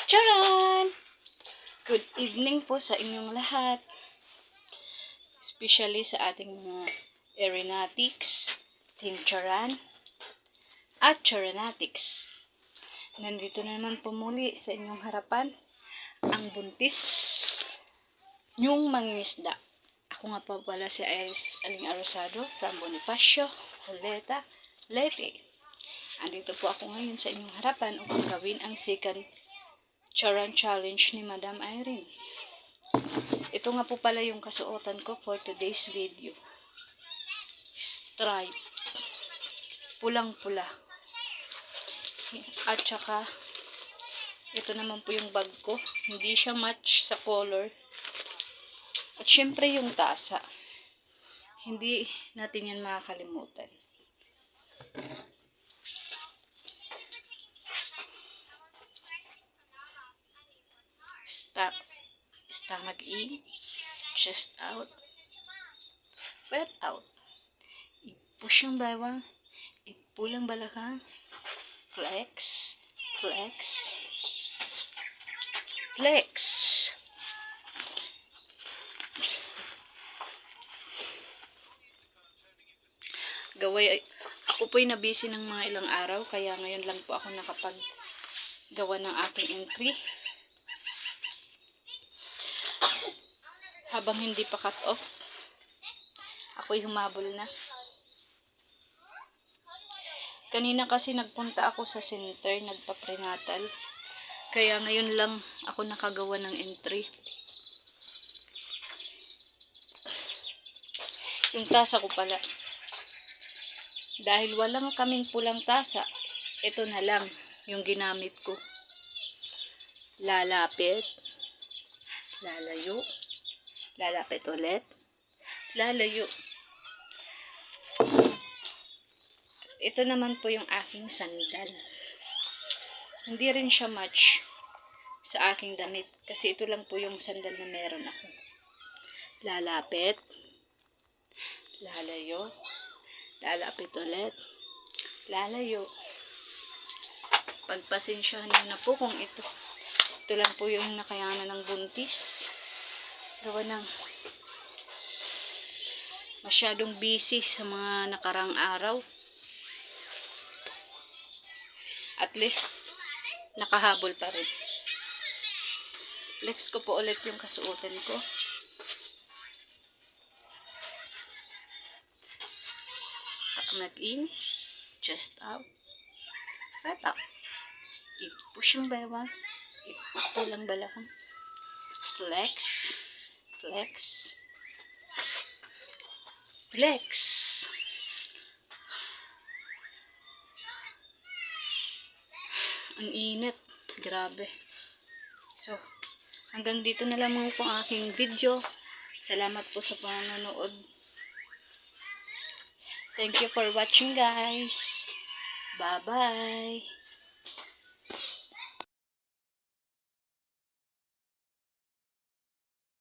Charan! Good evening po sa inyong lahat. Especially sa ating mga aeronautics, Team Charan, at Charanatics. Nandito na naman po muli sa inyong harapan ang buntis nyong mangingisda. Ako nga po pala si Iris Aling Arosado from Bonifacio, Oleta, Leyte. Andito po ako ngayon sa inyong harapan upang gawin ang second Charan Challenge ni Madam Irene. Ito nga po pala yung kasuotan ko for today's video. Stripe. Pulang-pula. At saka, ito naman po yung bag ko. Hindi siya match sa color. At syempre yung tasa. Hindi natin yan makakalimutan. Stomach in, chest out, breath out. I-push yung bawang, i-pull ang balakang, flex, flex, flex. Ako po'y nabisi ng mga ilang araw, kaya ngayon lang po ako nakapaggawa ng aking entry. Habang hindi pa cut off, ako'y humabol na. Kanina kasi nagpunta ako sa center, nagpa-prenatal. Kaya ngayon lang ako nakagawa ng entry. Yung tasa ko pala. Dahil walang kaming pulang tasa, ito na lang yung ginamit ko. Lalapit, lalayo, lalapit ulit, lalayo. Ito naman po yung aking sandal. Hindi rin siya match sa aking damit. Kasi ito lang po yung sandal na meron ako. Lalapit, lalayo, lalapit ulit, lalayo. Pagpasensyahan niyo na po kung ito lang po yung nakayanan ng buntis. Gawa ng masyadong busy sa mga nakarang araw. At least nakahabol pa rin. Flex ko po ulit yung kasuotan ko. Stomach in, chest out, breath out. I-push yung bawang, i-pull ang balakang. Flex, flex, flex. Ang init. Grabe. So, hanggang dito na lang po ang aking video. Salamat po sa panonood. Thank you for watching, guys. Bye-bye.